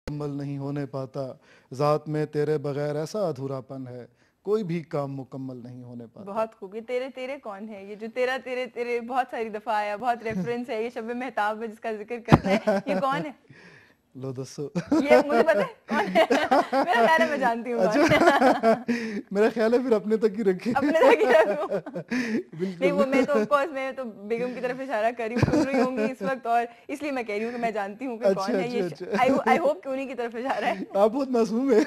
مکمل نہیں ہونے پاتا, ذات میں تیرے بغیر ایسا ادھورا پن ہے, کوئی بھی کام مکمل نہیں ہونے پاتا. بہت خوب. یہ تیرے تیرے کون ہے؟ یہ جو تیرا تیرے تیرے بہت ساری دفعہ آیا, بہت ریفرنس ہے, یہ شب مہتاب میں جس کا ذکر کرتا ہے, یہ کون ہے؟ لو دسو. یہ مجھے پتا ہے کون ہے. میرا خیال ہے میں جانتی ہوں. اچھا میرا خیال ہے پھر اپنے تک ہی رکھے. اپنے تک ہی رکھوں. نہیں وہ میں تو آف کورس میں تو بیگم کی طرف اشارہ کر رہی ہوں, سن رہی ہوں گی اس وقت, اور اس لیے میں کہہ رہی ہوں کہ میں جانتی ہوں کہ کون ہے یہ. آئی ہوپ کہ انہیں کی طرف اشارہ ہے. آپ بہت معصوم ہیں.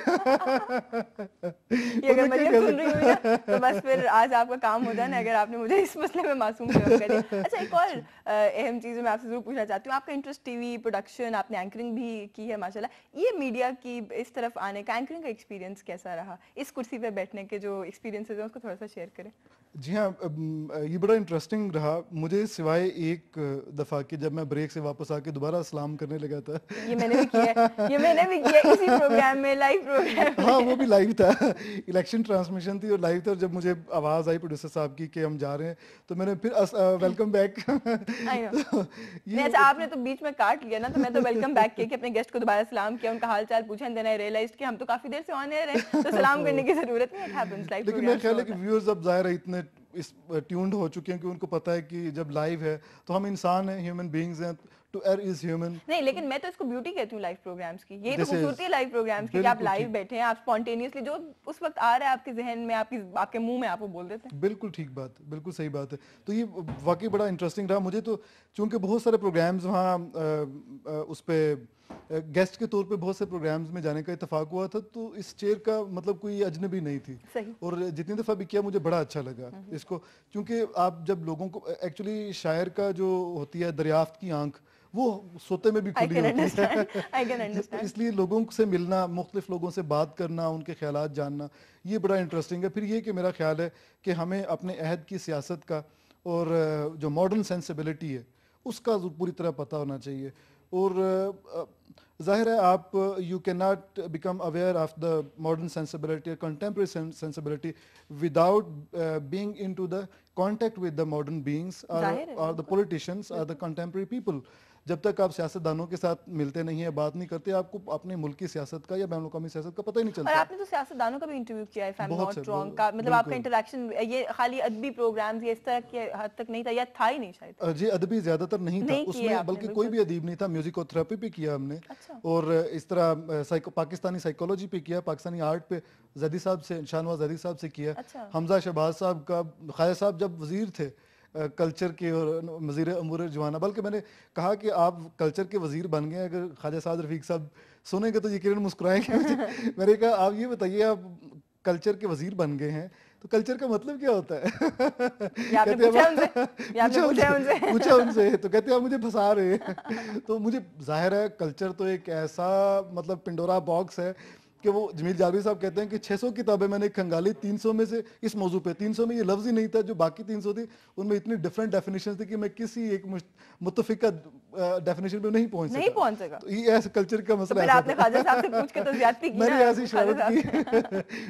یہ اگر مریم سن رہی ہوئی نا تو بس پھر آج آپ کا کام ہو جائے نا, اگر آپ نے مجھے اس مسئلے میں معصوم جواب کر دیا. اچھا ایک اور اہم چیز میں آپ سے ضرور پوچھنا چاہتی ہوں, آپ کا انٹرسٹ ٹی وی پروڈکشن, آپ نے اینکرنگ بھی کی ہے ماشاءاللہ, یہ میڈیا کی اس طرف آنے کا, اینکرنگ کا ایکسپیرینس کیسا رہا؟ اس کرسی پہ بیٹھنے کے جو ایکسپیرینسز ہیں اس کو تھوڑا سا شیئر کریں. جی ہاں, یہ بڑا انٹرسٹنگ رہا مجھے, سوائے ایک دفعہ کہ جب میں بریک سے واپس آ کے دوبارہ سلام کرنے لگا تھا. یہ میں نے بھی کیا ہے, یہ میں نے بھی کیا اسی پروگرام میں, لائیو پروگرام میں. ہاں وہ بھی لائیو تھا, الیکشن ٹرانسمیشن تھی اور لائیو تھا. جب مجھے آواز آئی پروڈیوسر صاحب کی کہ ہم جا رہے ہیں تو میں نے پھر ویلکم بیک. اچھا آپ نے تو بیچ میں کاٹ لیا نا, تو میں تو ویلکم بیک کیا کہ اپنے گیسٹ کو دوبارہ سلام کیا, ان کا حال چال پوچھا, دین آئی ریئلائزڈ کہ ہم تو کافی دیر سے آن ایئر ہیں, تو سلام کرنے کی ضرورت نہیں. It happens live. لیکن میرا خیال ہے کہ ویورز اب ظاہر ہے اتنے ٹیونڈ ہو چکے ہیں کہ ان کو پتہ ہے کہ جب لائیو ہے تو ہم انسان ہیں, ہیومن بینگز ہیں, ٹو ایئر از ہیومن. نہیں لیکن میں تو اس کو بیوٹی کہتی ہوں لائیو پروگرامس کی, یہ تو خوبصورتی ہے لائیو پروگرامس کی کہ آپ لائیو بیٹھے ہیں, آپ اسپونٹینیسلی جو اس وقت آ رہا ہے آپ کے ذہن میں, آپ کے منہ میں, آپ وہ بول دیتے ہیں. بالکل ٹھیک بات, بالکل صحیح بات ہے. تو یہ واقعی بڑا انٹرسٹنگ رہا مجھے. تو چونکہ بہت سارے پروگرامز وہاں اس پہ گیسٹ کے طور پہ بہت سے پروگرامز میں جانے کا اتفاق ہوا تھا, تو اس چیئر کا مطلب کوئی اجنبی نہیں تھی. اور جتنی دفعہ بھی کیا مجھے بڑا اچھا لگا اس کو, کیونکہ آپ جب لوگوں کو ایکچولی شاعر کا جو ہوتی ہے دریافت کی آنکھ, وہ سوتے میں بھی کھلی ہوتی ہے. اس لیے لوگوں سے ملنا, مختلف لوگوں سے بات کرنا, ان کے خیالات جاننا, یہ بڑا انٹرسٹنگ ہے. پھر یہ کہ میرا خیال ہے کہ ہمیں اپنے عہد کی سیاست کا اور جو ماڈرن سینسیبلٹی ہے اس کا پوری طرح پتہ ہونا چاہیے. اور ظاہر ہے آپ you can not become aware of the modern sensibility, contemporary sensibility without being into the contact with the modern beings اور دا پولیٹیشینس اور دا کنٹمپریری پیپل. جب تک آپ سیاست دانوں کے ساتھ ملتے نہیں ہیں, بات نہیں کرتے, آپ کو اپنے ملک کی سیاست کا یا بین الاقوامی سیاست کا پتہ ہی نہیں چلتا. اور آپ نے تو سیاست دانوں کا بھی انٹرویو کیا ہے, if I'm not wrong, کا مطلب آپ کا انٹریکشن یہ خالی ادبی پروگرامز یا اس طرح کے حد تک نہیں تھا, یا تھا ہی نہیں شاید؟ جی ادبی زیادہ تر نہیں تھا اس میں, بلکہ کوئی بھی ادیب نہیں تھا. میوزک اور تھراپی پہ کیا ہم نے, اور اس طرح پاکستانی سائیکولوجی پہ کیا, پاکستانی آرٹ پہ زیدی صاحب سے, شاہنواز زیدی صاحب سے کیا, حمزہ شہباز صاحب کا. خواجہ صاحب جب وزیر تھے کلچر کے اور وزیر امور جوانہ, بلکہ میں نے کہا کہ آپ کلچر کے وزیر بن گئے, اگر خواجہ سعد رفیق صاحب سنیں گے تو یقیناً مسکرائیں گے. میں نے کہا آپ یہ بتائیے, آپ کلچر کے وزیر بن گئے ہیں تو کلچر کا مطلب کیا ہوتا ہے؟ پوچھا ان سے, تو کہتے ہیں آپ مجھے پھنسا رہے ہیں. تو مجھے ظاہر ہے کلچر تو ایک ایسا مطلب پنڈورا باکس ہے کہ وہ جمیل جاوید صاحب کہتے ہیں کہ 600 کتابیں میں نے کھنگالی, 300 میں سے اس موضوع پہ, 300 میں یہ لفظ ہی نہیں تھا, جو باقی 300 تھی ان میں اتنی ڈفرینٹ ڈیفینیشن تھی کہ میں کسی ایک متفقہ ڈیفینیشن پہ نہیں پہنچ سکا. تو یہ ایسا کلچر کا مسئلہ ہے. میں نے ایسی شرارت کی,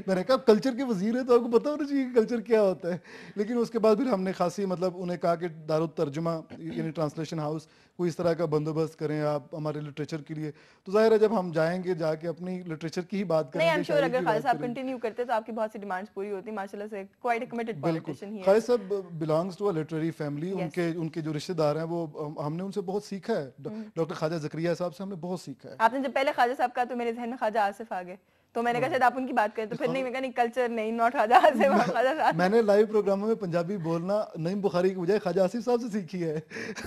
میں نے کہا کلچر کے وزیر ہے تو آپ کو پتہ ہونا چاہیے کہ کلچر کیا ہوتا ہے. لیکن اس کے بعد پھر ہم نے خاصی مطلب انہیں کہا کہ دارالترجمہ یعنی ٹرانسلیشن ہاؤس کوئی اس طرح کا بندوبست کریں آپ ہمارے لٹریچر کے لیے. تو ظاہر ہے جب ہم جائیں گے جا کے اپنی لٹریچر کی ہی بات کریں گے. نہیں اگر خالد صاحب کنٹینیو کرتے تو آپ کی بہت سی ڈیمانڈز پوری ہوتی, ماشاءاللہ سے کوائٹ اے کمیٹڈ پولیٹیشین ہی ہے. Khalid Sahab belongs to a literary family, ان کے جو رشتہ دار ہیں وہ ہم نے ان سے بہت سیکھا ہے. ڈاکٹر خواجہ زکریا صاحب سے ہم نے بہت سیکھا ہے. آپ نے جب پہلے خواجہ صاحب کا تو میرے ذہن میں خواجہ آصف آ گئے, تو میں نے کہا شاید آپ ان کی بات کریں, تو پھر نہیں, میں کہا نہیں کلچر نہیں, ناٹ خواجہ آصف, خواجہ صاحب. میں نے لائیو پروگراموں میں پنجابی بولنا نعیم بخاری کی بجائے خواجہ آصف صاحب سے سیکھی ہے.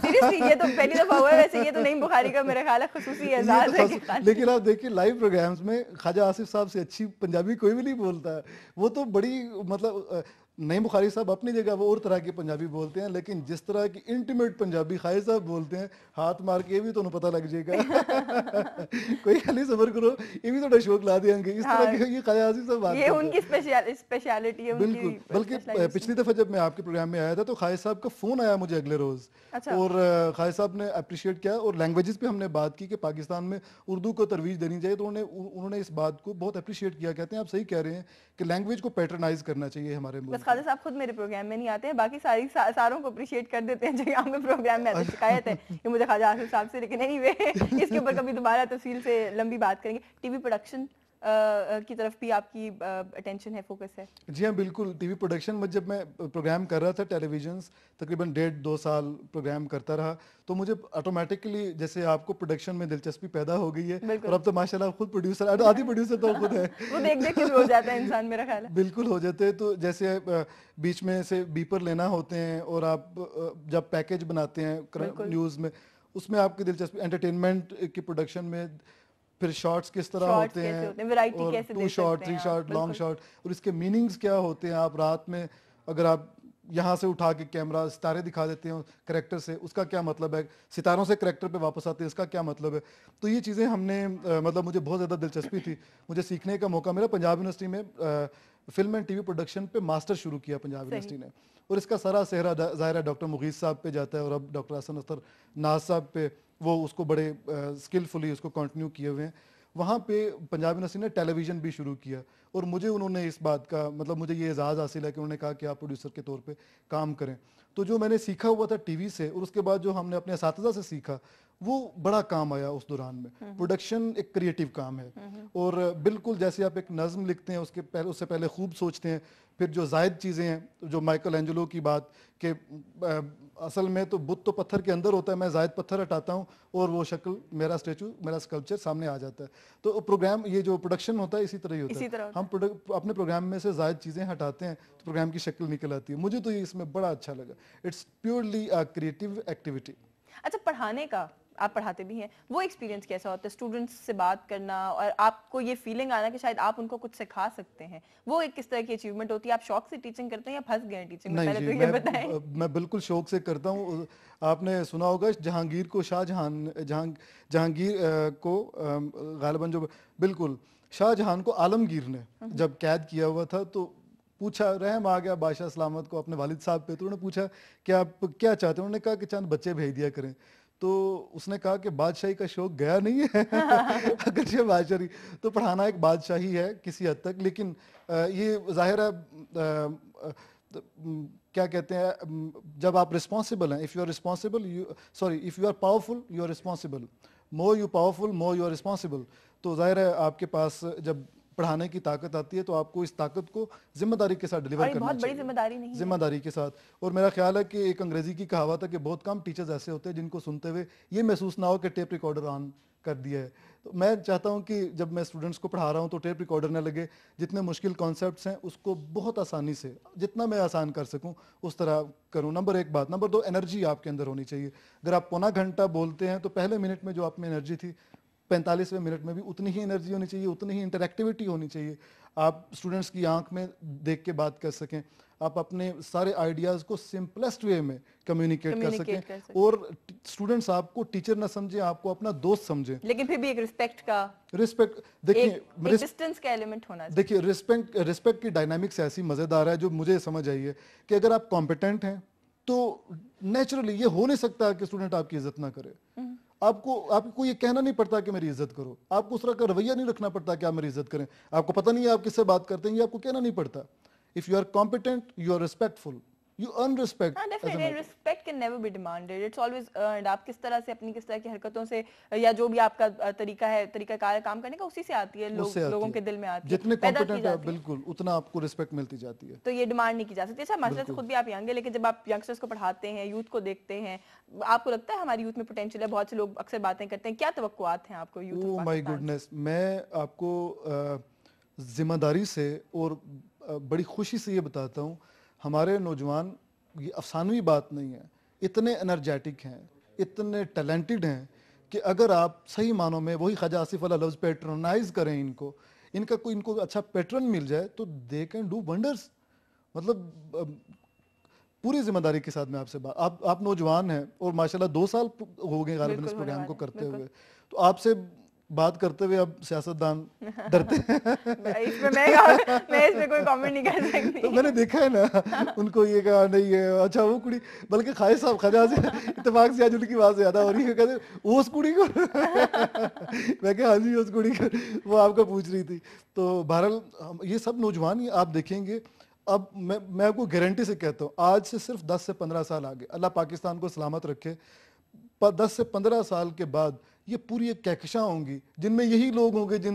سیریسلی یہ تو پہلی دفعہ ہوا ہے, ویسے یہ تو نعیم بخاری کا میرا خیال ہے خصوصی اعزاز ہے. لیکن آپ دیکھیں لائیو پروگرامز میں خواجہ آصف صاحب سے اچھی پنجابی کوئی بھی نہیں بولتا ہے. وہ تو بڑی مطلب نعیم بخاری صاحب اپنی جگہ وہ اور طرح کی پنجابی بولتے ہیں, لیکن جس طرح کی انٹیمیٹ پنجابی خواجہ صاحب بولتے ہیں, ہاتھ مار کے یہ بھی تو انہیں پتہ لگ جائے گا. کوئی خالی صبر کرو, یہ بھی تھوڑا شوق لا دیں گے, اس طرح کی یہ خواجہ آصف صاحب بات, یہ ان کی اسپیشلٹی ہے. بالکل, بلکہ پچھلی دفعہ جب میں آپ کے پروگرام میں آیا تھا تو خواجہ صاحب کا فون آیا مجھے اگلے روز, اور خواجہ صاحب نے اپریشیٹ کیا, اور لینگویجز پہ ہم نے بات کی کہ پاکستان میں اردو کو ترویج دینی چاہیے. تو انہوں نے اس بات کو بہت اپریشیٹ کیا, کہتے ہیں آپ صحیح کہہ رہے ہیں کہ لینگویج کو پیٹرنائز کرنا چاہیے ہمارے ملک. خواجہ صاحب خود میرے پروگرام میں نہیں آتے ہیں, باقی ساروں کو اپریشیٹ کر دیتے ہیں جو یہاں پہ پروگرام میں آتے ہیں. شکایت ہے کہ مجھے خواجہ آصف صاحب سے, لیکن اینی وے اس کے اوپر کبھی دوبارہ تفصیل سے لمبی بات کریں گے. ٹی وی پروڈکشن کی طرف بھی آپ کی اٹینشن ہے, فوکس ہے؟ جی ہاں بالکل. ٹی وی پروڈکشن میں جب میں پروگرام کر رہا تھا ٹیلی ویژنس, تقریباً 1.5-2 سال پروگرام کرتا رہا, تو مجھے آٹومیٹکلی جیسے آپ کو پروڈکشن میں دلچسپی پیدا ہو گئی ہے, اور اب تو ماشاء اللہ خود پروڈیوسر, آدھی پروڈیوسر تو خود ہے, وہ دیکھ دیکھ کے ہو جاتا ہے انسان, میرا خیال ہے. بالکل ہو جاتے ہیں. تو جیسے بیچ میں سے بیپر لینا ہوتے ہیں, اور آپ جب پیکیج بناتے ہیں نیوز میں, اس میں آپ کی دلچسپی, انٹرٹینمنٹ کی پروڈکشن میں پھر شارٹس کس طرح ہوتے ہیں, اور 2 شارٹ 3 شارٹ لانگ شارٹ, اور اس کے میننگز کیا ہوتے ہیں. آپ رات میں اگر آپ یہاں سے اٹھا کے کیمرہ ستارے دکھا دیتے ہیں کریکٹر سے, اس کا کیا مطلب ہے, ستاروں سے کریکٹر پہ واپس آتے ہیں, اس کا کیا مطلب ہے. تو یہ چیزیں ہم نے مطلب مجھے بہت زیادہ دلچسپی تھی, مجھے سیکھنے کا موقع ملا. پنجاب یونیورسٹی میں film and T V production پہ ماسٹر شروع کیا پنجاب یونیورسٹی نے, اور اس کا سارا سہرا ظاہر ہے ڈاکٹر مغیث صاحب پہ جاتا ہے, اور اب ڈاکٹر حسن اختر ناز صاحب پہ, وہ اس کو بڑے اسکلفلی اس کو کنٹینیو کیے ہوئے ہیں. وہاں پہ پنجاب یونیورسٹی نے ٹیلی ویژن بھی شروع کیا, اور مجھے انہوں نے اس بات کا مطلب مجھے یہ اعزاز حاصل ہے کہ انہوں نے کہا کہ آپ پروڈیوسر کے طور پہ کام کریں. تو جو میں نے سیکھا ہوا تھا ٹی وی سے, اور اس کے بعد جو ہم نے اپنے اساتذہ سے سیکھا, وہ بڑا کام آیا اس دوران میں. پروڈکشن ایک کریٹیو کام ہے, اور بالکل جیسے آپ ایک نظم لکھتے ہیں, اس سے پہلے خوب سوچتے ہیں, پھر جو زائد چیزیں ہیں, جو مائیکل اینجلو کی بات کہ اصل میں تو بت تو پتھر کے اندر ہوتا ہے, میں زائد پتھر ہٹاتا ہوں اور وہ شکل, میرا اسٹیچو, میرا اسکلپچر سامنے آ جاتا ہے. تو پروگرام, یہ جو پروڈکشن ہوتا ہے اسی طرح ہی ہوتا ہے. ہم اپنے پروگرام میں سے زائد چیزیں ہٹاتے ہیں تو پروگرام کی شکل نکل آتی ہے. مجھے تو یہ اس میں بڑا اچھا لگا. It's purely creative activity. اچھا, پڑھانے کا, آپ پڑھاتے بھی ہیں, وہ ایکسپیرینس کیسا ہوتا ہے اسٹوڈنٹس سے بات کرنا, اور آپ کو یہ فیلنگ آنا کہ شاید آپ ان کو کچھ سکھا سکتے ہیں, وہ ایک کس طرح کی اچیومنٹ ہوتی ہے؟ آپ شوق سے ٹیچنگ کرتے ہیں یا پھنس گئے ہیں ٹیچنگ میں؟ پہلے تو یہ بتائیں. میں بالکل شوق سے کرتا ہوں. آپ نے سنا ہوگا جہانگیر کو جہانگیر کو غالباً جو بالکل شاہ جہان کو عالمگیر نے جب قید کیا ہوا تھا, تو پوچھا, رحم آ گیا بادشاہ سلامت کو اپنے والد صاحب پہ, تو انہوں نے پوچھا کہ آپ کیا چاہتے ہیں. انہوں نے کہا کہ چند بچے بھیج دیا کریں. تو اس نے کہا کہ بادشاہی کا شوق گیا نہیں ہے, اگرچہ بادشاہی تو پڑھانا ایک بادشاہی ہے کسی حد تک, لیکن یہ ظاہر ہے کیا کہتے ہیں, جب آپ رسپانسبل ہیں, if you are responsible, if you are powerful you are responsible, more you powerful more you are responsible. تو ظاہر ہے آپ کے پاس جب پڑھانے کی طاقت آتی ہے تو آپ کو اس طاقت کو ذمہ داری کے ساتھ ڈلیور کرنا بہت بڑی ذمہ داری نہیں, ذمہ داری کے ساتھ. اور میرا خیال ہے کہ ایک انگریزی کی کہاوت ہے کہ بہت کم ٹیچرز ایسے ہوتے ہیں جن کو سنتے ہوئے یہ محسوس نہ ہو کہ ٹیپ ریکارڈر آن کر دیا ہے. تو میں چاہتا ہوں کہ جب میں اسٹوڈنٹس کو پڑھا رہا ہوں تو ٹیپ ریکارڈر نہ لگے, جتنے مشکل کانسیپٹس ہیں اس کو بہت آسانی سے, جتنا میں آسان کر سکوں اس طرح کروں. نمبر 1 بات. نمبر 2, انرجی آپ کے اندر ہونی چاہیے. اگر آپ پونا گھنٹہ بولتے ہیں تو پہلے منٹ میں جو آپ میں انرجی تھی, 45ویں منٹ میں بھی اتنی ہی انرجی ہونی چاہیے, اتنی ہی انٹریکٹیوٹی ہونی چاہیے. آپ اسٹوڈنٹس کی آنکھ میں دیکھ کے بات کر سکیں, آپ اپنے سارے آئیڈیاز کو سمپلسٹ وے میں کمیونیکیٹ کر سکیں, اور اسٹوڈنٹس آپ کو ٹیچر نہ سمجھیں, آپ کو اپنا دوست سمجھیں. لیکن پھر بھی ایک رسپیکٹ کا, دیکھیے ڈسٹینس کا ایلیمنٹ ہونا چاہیے. دیکھیے رسپیکٹ کی ڈائنامکس ایسی مزیدار ہے جو مجھے سمجھ آئی ہے کہ اگر آپ کمپیٹنٹ ہیں تو نیچرلی یہ ہو نہیں سکتا کہ اسٹوڈنٹ آپ کی عزت نہ کرے. آپ کو یہ کہنا نہیں پڑتا کہ میری عزت کرو, آپ کو اس طرح کا رویہ نہیں رکھنا پڑتا کہ آپ میری عزت کریں. آپ کو پتہ نہیں ہے آپ کس سے بات کرتے ہیں, یہ آپ کو کہنا نہیں پڑتا. If you are competent, you are respectful. You earn respect. Definitely, respect can never be demanded. It's always earned. آپ کس طرح سے اپنی کس طرح کی حرکتوں سے یا جو بھی آپ کا طریقہ ہے, طریقہ کار کام کرنے کا, اسی سے آتی ہے, لوگوں کے دل میں آتی ہے, جتنے کمپیٹنٹ ہے بالکل اتنا آپ کو رسپیکٹ ملتی جاتی ہے. تو یہ ڈیمانڈ نہیں کی جا سکتی. اچھا, ماشاء اللہ سے خود بھی آپ ینگ ہیں, لیکن جب آپ ینگسٹرس کو پڑھاتے ہیں, یوتھ کو دیکھتے ہیں, آپ کو لگتا ہے ہماری یوتھ میں پوٹینشیل ہے؟ بہت سے لوگ اکثر باتیں کرتے ہیں, کیا توقعات ہیں آپ کو یوتھ آف مائی گڈنس. میں آپ کو ذمہ داری سے اور بڑی خوشی سے یہ بتاتا ہوں, ہمارے نوجوان, یہ افسانوی بات نہیں ہے, اتنے انرجیٹک ہیں, اتنے ٹیلنٹڈ ہیں کہ اگر آپ صحیح معنوں میں وہی خواجہ آصف والا لفظ پیٹرنائز کریں, ان کو اچھا پیٹرن مل جائے تو دے کین ڈو ونڈرز. مطلب پوری ذمہ داری کے ساتھ میں آپ سے آپ نوجوان ہیں, اور ماشاءاللہ 2 سال ہو گئے غالباً اس پروگرام کو کرتے ہوئے, تو آپ سے بات کرتے ہوئے اب سیاستدان ڈرتے ہیں. میں اس میں کوئی کامنٹ نہیں کر سکتی. تو میں نے دیکھا ہے نا, ان کو یہ کہا نہیں ہے, اچھا وہ کڑی, بلکہ خواجہ صاحب خواجہ سے اتفاق سے آج ان کی بات زیادہ ہو رہی ہے, کہتے ہیں اس کڑی کو, میں کہا ہاں جی اس کڑی کو, وہ آپ کا پوچھ رہی تھی. تو بہرحال یہ سب نوجوان آپ دیکھیں گے, اب میں آپ کو گارنٹی سے کہتا ہوں آج سے صرف 10 سے 15 سال آگے اللہ پاکستان کو سلامت رکھے 10 سے 15 سال کے بعد یہ پوری ایک کہکشاں ہوں گی جن میں یہی لوگ ہوں گے جن